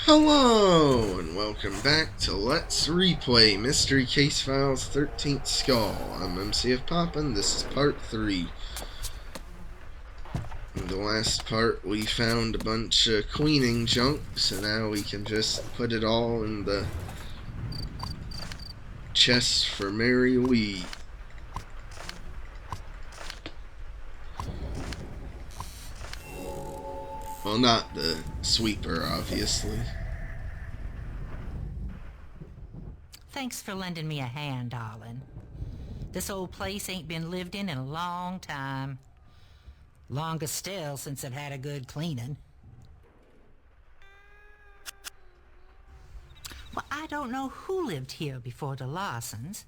Hello, and welcome back to Let's Replay Mystery Case Files 13th Skull. I'm MCFPapa, and this is part 3. In the last part, we found a bunch of cleaning junk, so now we can just put it all in the chest for Mary Lee. Well, not the sweeper, obviously. Thanks for lending me a hand, darling. This old place ain't been lived in a long time. Longest still since it had a good cleaning. Well, I don't know who lived here before the Lawsons.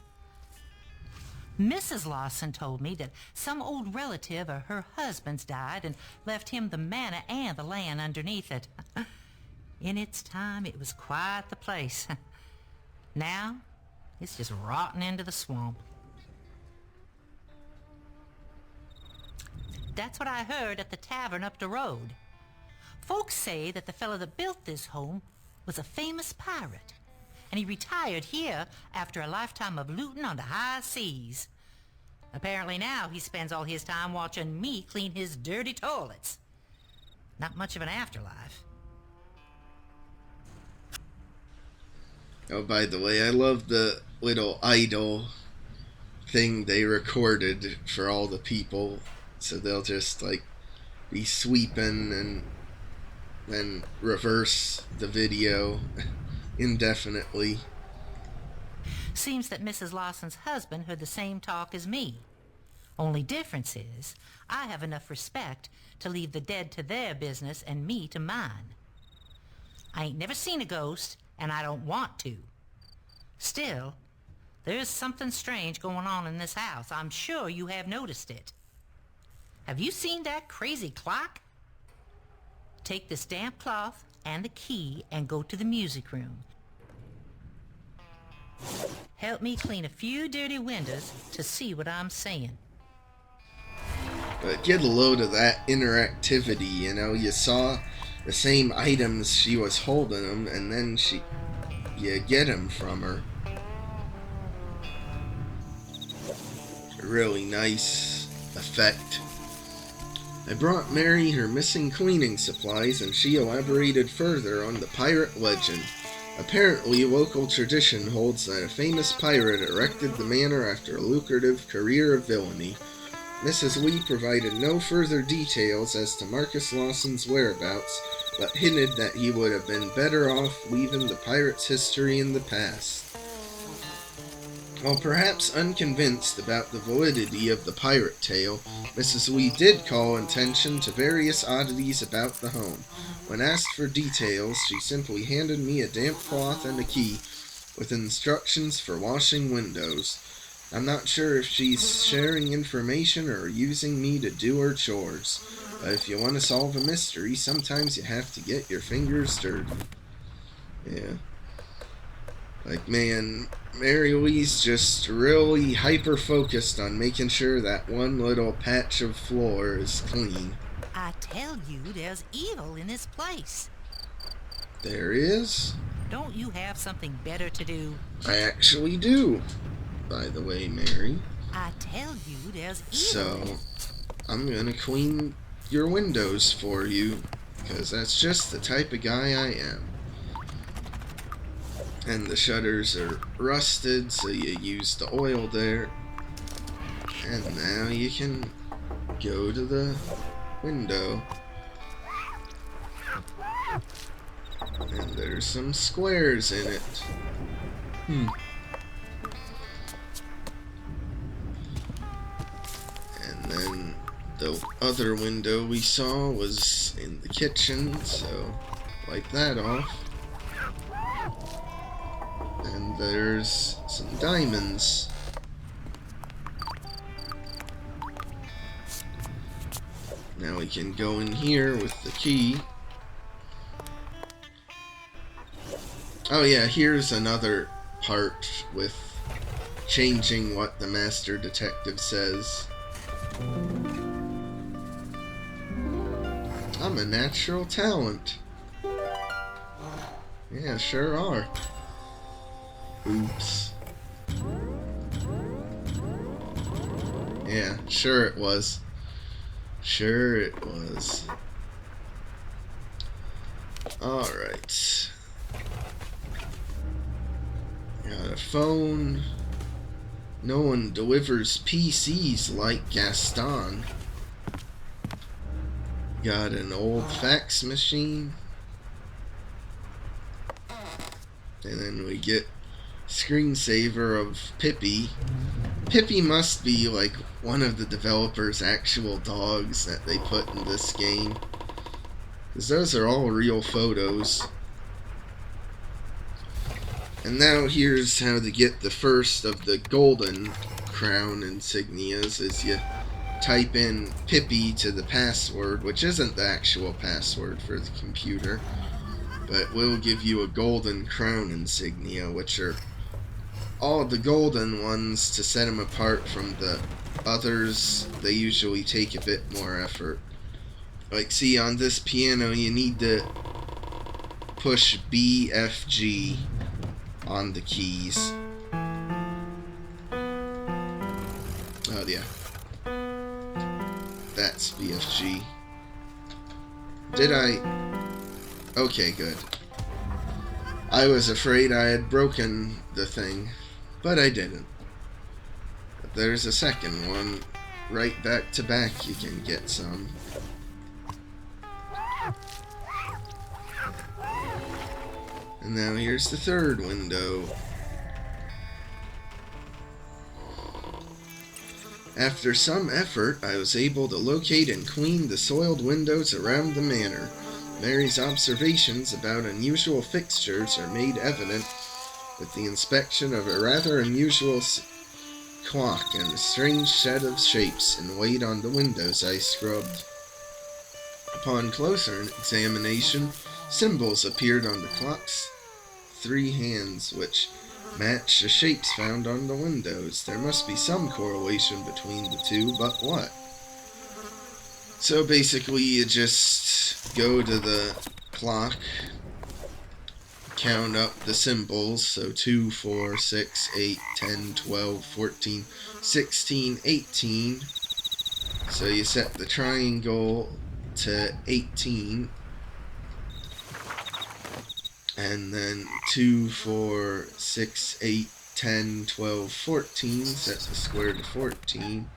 Mrs. Lawson told me that some old relative of her husband's died and left him the manor and the land underneath it. In its time, it was quite the place. Now, it's just rotting into the swamp. That's what I heard at the tavern up the road. Folks say that the fellow that built this home was a famous pirate, and he retired here after a lifetime of looting on the high seas. Apparently now he spends all his time watching me clean his dirty toilets. Not much of an afterlife. Oh, by the way, I love the little idol thing they recorded for all the people. So they'll just, like, be sweeping and then reverse the video indefinitely. Seems that Mrs. Lawson's husband heard the same talk as me. Only difference is, I have enough respect to leave the dead to their business and me to mine. I ain't never seen a ghost, and I don't want to. Still, there's something strange going on in this house. I'm sure you have noticed it. Have you seen that crazy clock? Take this damp cloth and the key and go to the music room. Help me clean a few dirty windows to see what I'm saying. But get a load of that interactivity, you know. You saw the same items she was holding them, and then you get them from her. A really nice effect. I brought Mary her missing cleaning supplies, and she elaborated further on the pirate legend. Apparently, local tradition holds that a famous pirate erected the manor after a lucrative career of villainy. Mrs. Lee provided no further details as to Marcus Lawson's whereabouts, but hinted that he would have been better off leaving the pirate's history in the past. While perhaps unconvinced about the validity of the pirate tale, Mrs. Lee did call attention to various oddities about the home. When asked for details, she simply handed me a damp cloth and a key, with instructions for washing windows. I'm not sure if she's sharing information or using me to do her chores, but if you want to solve a mystery, sometimes you have to get your fingers dirty. Yeah. Like, man, Mary Lee's just really hyper-focused on making sure that one little patch of floor is clean. I tell you, there's evil in this place. There is? Don't you have something better to do? I actually do, by the way, Mary. I tell you, there's evil. So, I'm gonna clean your windows for you, because that's just the type of guy I am. And the shutters are rusted, so you use the oil there. And now you can go to the window. And there's some squares in it. And then the other window we saw was in the kitchen, so wipe that off. And there's some diamonds. Now we can go in here with the key. Oh yeah, here's another part with changing what the master detective says. I'm a natural talent. Yeah, sure are. Oops. Yeah, sure it was. Sure it was. Alright. Got a phone. No one delivers PCs like Gaston. Got an old fax machine. And then we get screensaver of Pippi. Pippi must be like one of the developers' actual dogs that they put in this game, because those are all real photos. And now here's how to get the first of the golden crown insignias. Is you type in Pippi to the password, which isn't the actual password for the computer, but will give you a golden crown insignia, which are all the golden ones. To set them apart from the others, they usually take a bit more effort. Like, see, on this piano, you need to push B, F, G on the keys. Oh, yeah. That's BFG. Did I? Okay, good. I was afraid I had broken the thing, but I didn't. There's a second one. Right back to back, you can get some. And now here's the third window. After some effort, I was able to locate and clean the soiled windows around the manor. Mary's observations about unusual fixtures are made evident with the inspection of a rather unusual clock and a strange set of shapes inlaid on the windows I scrubbed. Upon closer examination, symbols appeared on the clock's 3 hands, which match the shapes found on the windows. There must be some correlation between the two, but what? So basically, you just go to the clock, count up the symbols, so 2, 4, 6, 8, 10, 12, 14, 16, 18. So you set the triangle to 18, and then 2, 4, 6, 8, 10, 12, 14, set the square to 14.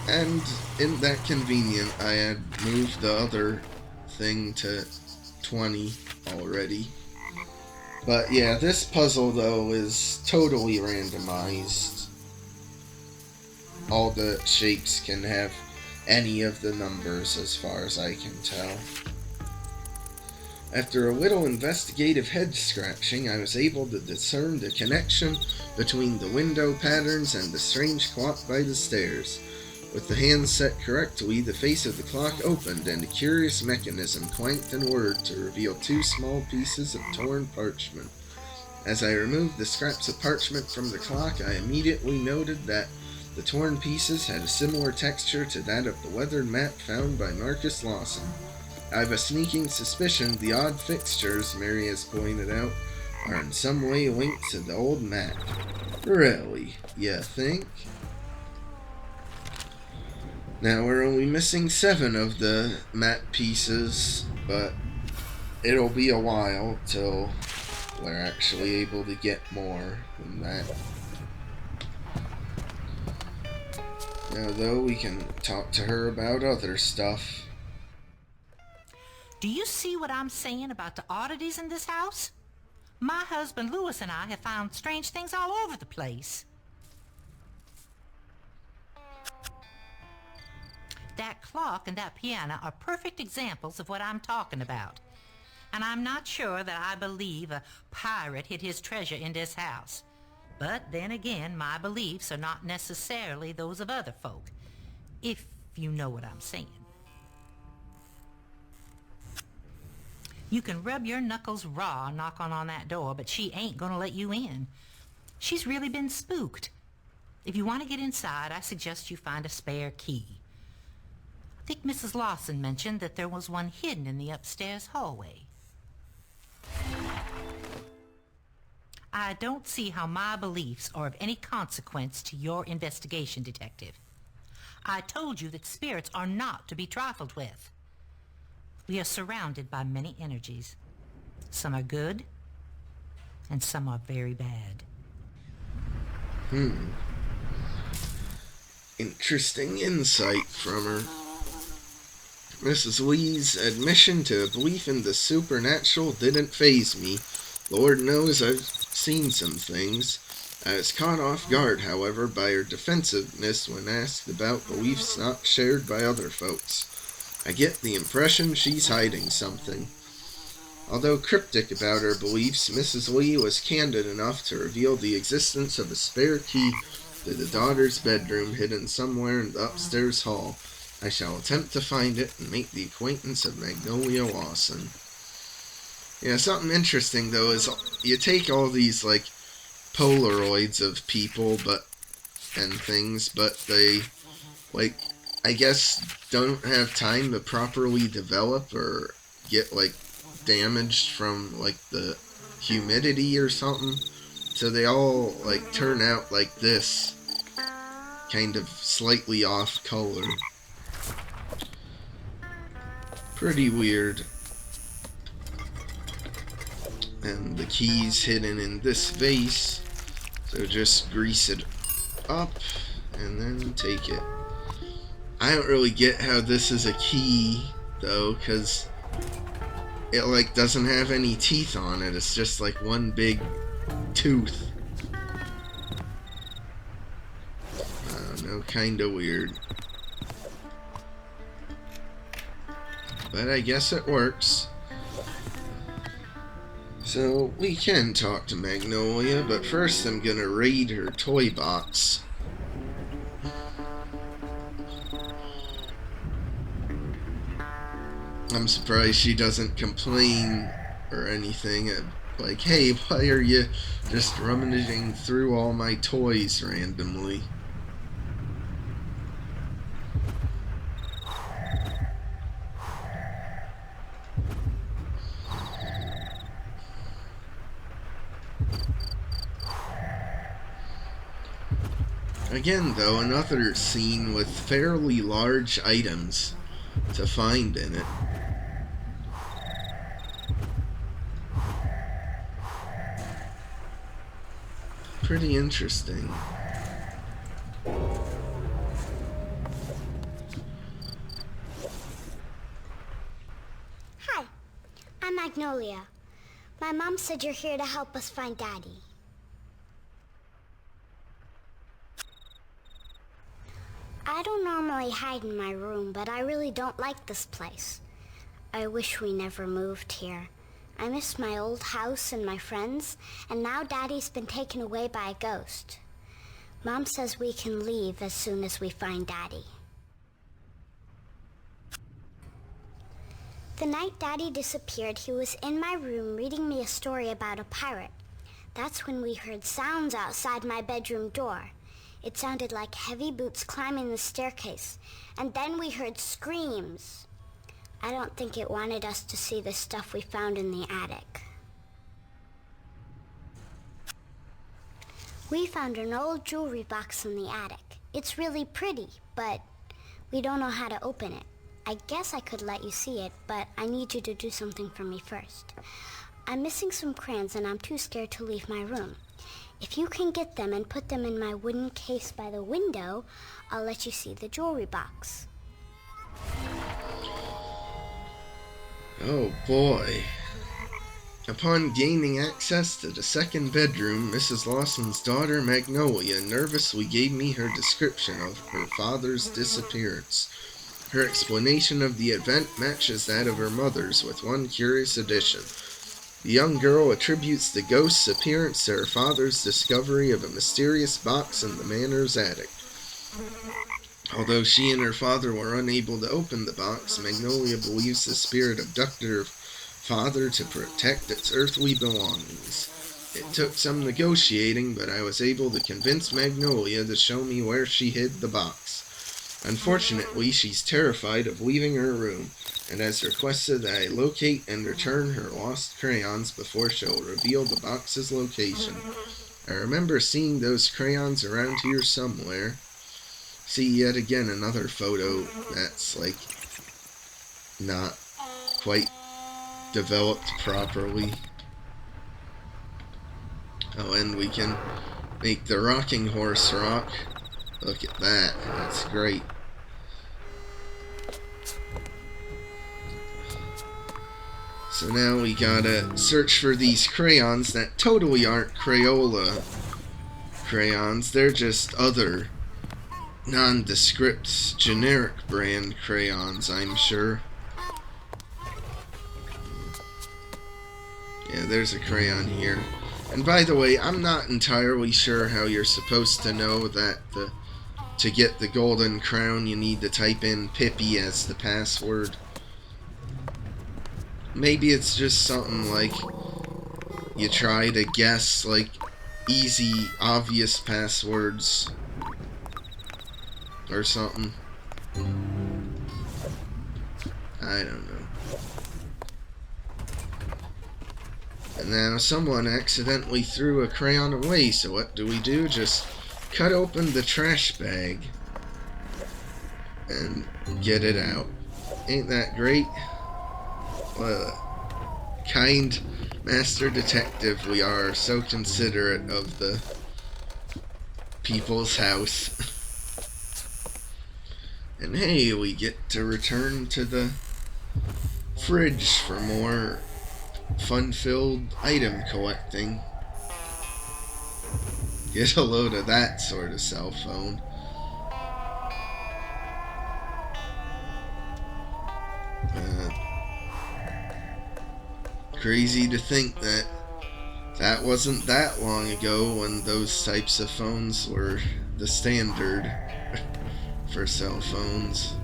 And isn't that convenient? I had moved the other thing to 20 already. But yeah, this puzzle though is totally randomized. All the shapes can have any of the numbers as far as I can tell. After a little investigative head scratching, I was able to discern the connection between the window patterns and the strange clock by the stairs. With the hands set correctly, the face of the clock opened and a curious mechanism clanked and whirred to reveal 2 small pieces of torn parchment. As I removed the scraps of parchment from the clock, I immediately noted that the torn pieces had a similar texture to that of the weathered map found by Marcus Lawson. I have a sneaking suspicion the odd fixtures Mary has pointed out are in some way linked to the old map. Really, you think? Now we're only missing 7 of the map pieces, but it'll be a while till we're actually able to get more than that. Now though, we can talk to her about other stuff. Do you see what I'm saying about the oddities in this house? My husband Louis and I have found strange things all over the place. That clock and that piano are perfect examples of what I'm talking about. And I'm not sure that I believe a pirate hid his treasure in this house. But then again, my beliefs are not necessarily those of other folk, if you know what I'm saying. You can rub your knuckles raw knocking on that door, but she ain't gonna let you in. She's really been spooked. If you want to get inside, I suggest you find a spare key. I think Mrs. Lawson mentioned that there was one hidden in the upstairs hallway. I don't see how my beliefs are of any consequence to your investigation, Detective. I told you that spirits are not to be trifled with. We are surrounded by many energies. Some are good, and some are very bad. Interesting insight from her. Mrs. Lee's admission to a belief in the supernatural didn't faze me. Lord knows I've seen some things. I was caught off guard, however, by her defensiveness when asked about beliefs not shared by other folks. I get the impression she's hiding something. Although cryptic about her beliefs, Mrs. Lee was candid enough to reveal the existence of a spare key to the daughter's bedroom hidden somewhere in the upstairs hall. I shall attempt to find it and make the acquaintance of Magnolia Lawson. Yeah, something interesting though is you take all these like Polaroids of people and things, but they like I guess don't have time to properly develop or get like damaged from like the humidity or something. So they all like turn out like this, kind of slightly off color. Pretty weird. And the key's hidden in this vase, so just grease it up and then take it. I don't really get how this is a key though, because it like doesn't have any teeth on it. It's just like one big tooth. I don't know, kinda weird. But I guess it works. So we can talk to Magnolia, but first I'm gonna raid her toy box. I'm surprised she doesn't complain or anything. Like, hey, why are you just rummaging through all my toys randomly? Again, though, another scene with fairly large items to find in it. Pretty interesting. Hi, I'm Magnolia. My mom said you're here to help us find Daddy. I don't normally hide in my room, but I really don't like this place. I wish we never moved here. I miss my old house and my friends, and now Daddy's been taken away by a ghost. Mom says we can leave as soon as we find Daddy. The night Daddy disappeared, he was in my room reading me a story about a pirate. That's when we heard sounds outside my bedroom door. It sounded like heavy boots climbing the staircase, and then we heard screams. I don't think it wanted us to see the stuff we found in the attic. We found an old jewelry box in the attic. It's really pretty, but we don't know how to open it. I guess I could let you see it, but I need you to do something for me first. I'm missing some crayons and I'm too scared to leave my room. If you can get them and put them in my wooden case by the window, I'll let you see the jewelry box. Oh boy. Upon gaining access to the second bedroom, Mrs. Lawson's daughter Magnolia nervously gave me her description of her father's disappearance. Her explanation of the event matches that of her mother's, with one curious addition. The young girl attributes the ghost's appearance to her father's discovery of a mysterious box in the manor's attic. Although she and her father were unable to open the box, Magnolia believes the spirit abducted her father to protect its earthly belongings. It took some negotiating, but I was able to convince Magnolia to show me where she hid the box. Unfortunately, she's terrified of leaving her room, and has requested that I locate and return her lost crayons before she'll reveal the box's location. I remember seeing those crayons around here somewhere. See, yet again, another photo that's, like, not quite developed properly. Oh, and we can make the rocking horse rock. Look at that. That's great. So now we gotta search for these crayons that totally aren't Crayola crayons. They're just other nondescript generic brand crayons, I'm sure. Yeah, there's a crayon here. And by the way, I'm not entirely sure how you're supposed to know that to get the golden crown you need to type in Pippi as the password. Maybe it's just something like you try to guess like easy, obvious passwords or something. I don't know. And now someone accidentally threw a crayon away, so what do? Just cut open the trash bag and get it out. Ain't that great? What a kind master detective we are, so considerate of the people's house. And hey, we get to return to the fridge for more fun-filled item collecting. Get a load of that sort of cell phone. Crazy to think that that wasn't that long ago when those types of phones were the standard for cell phones.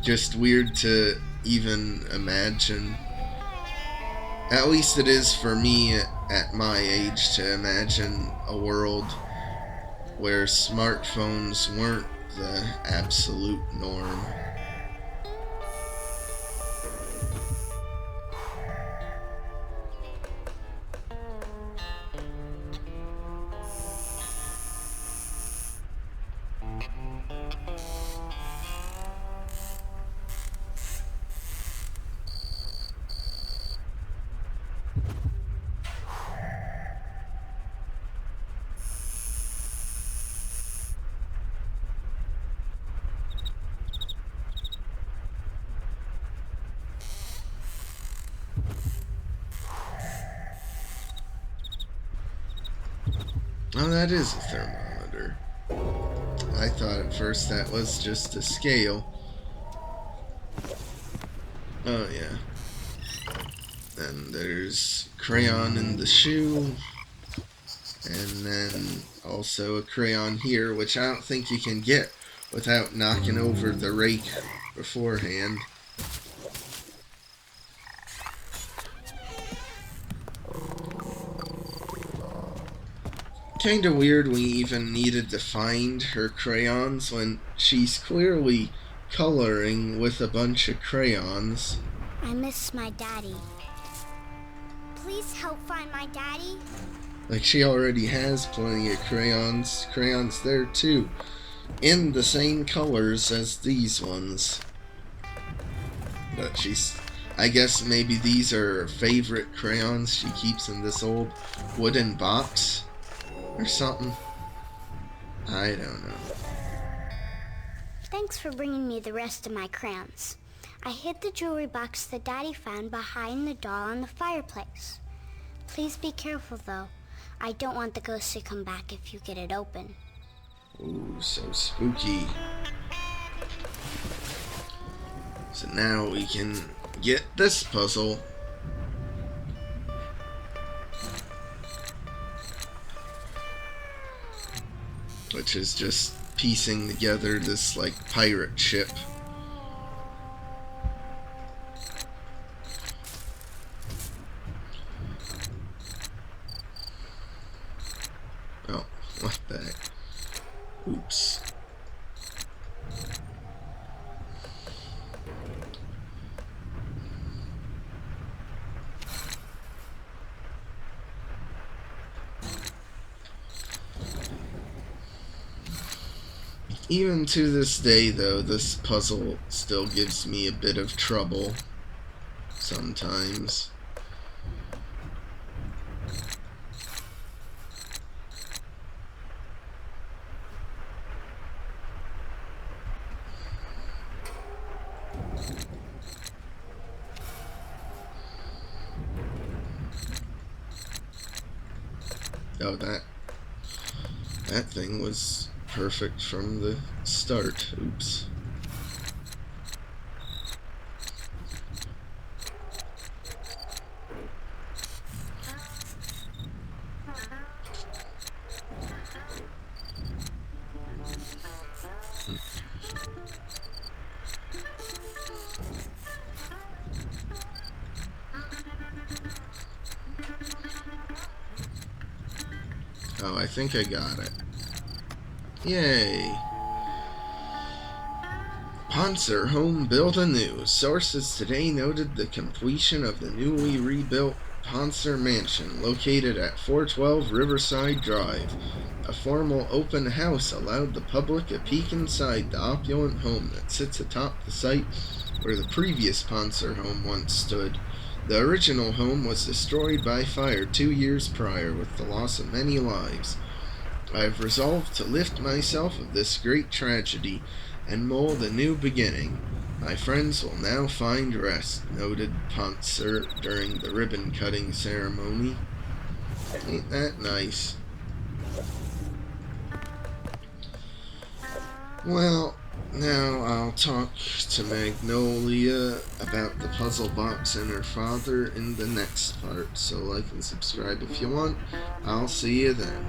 Just weird to even imagine. At least it is for me at my age to imagine a world where smartphones weren't the absolute norm. Oh, that is a thermometer. I thought at first that was just a scale. Oh, yeah. Then there's crayon in the shoe. And then also a crayon here, which I don't think you can get without knocking over the rake beforehand. Kinda weird we even needed to find her crayons when she's clearly coloring with a bunch of crayons. I miss my daddy. Please help find my daddy. Like, she already has plenty of crayons. Crayons there too, in the same colors as these ones. But I guess maybe these are her favorite crayons she keeps in this old wooden box or something. I don't know. Thanks for bringing me the rest of my crayons. I hid the jewelry box that Daddy found behind the doll on the fireplace. Please be careful, though. I don't want the ghost to come back if you get it open. Ooh, so spooky. So now we can get this puzzle. Which is just piecing together this, like, pirate ship. Oh, what the heck? Oops. Even to this day, though, this puzzle still gives me a bit of trouble sometimes. Oh, that thing was perfect from the start. Oops. Oh, I think I got it. Yay! Panzer home built anew. Sources today noted the completion of the newly rebuilt Panzer Mansion located at 412 Riverside Drive. A formal open house allowed the public a peek inside the opulent home that sits atop the site where the previous Panzer home once stood. The original home was destroyed by fire 2 years prior with the loss of many lives. I have resolved to lift myself of this great tragedy and mold a new beginning. My friends will now find rest, noted Panzer during the ribbon-cutting ceremony. Ain't that nice? Well, now I'll talk to Magnolia about the puzzle box and her father in the next part. So like and subscribe if you want. I'll see you then.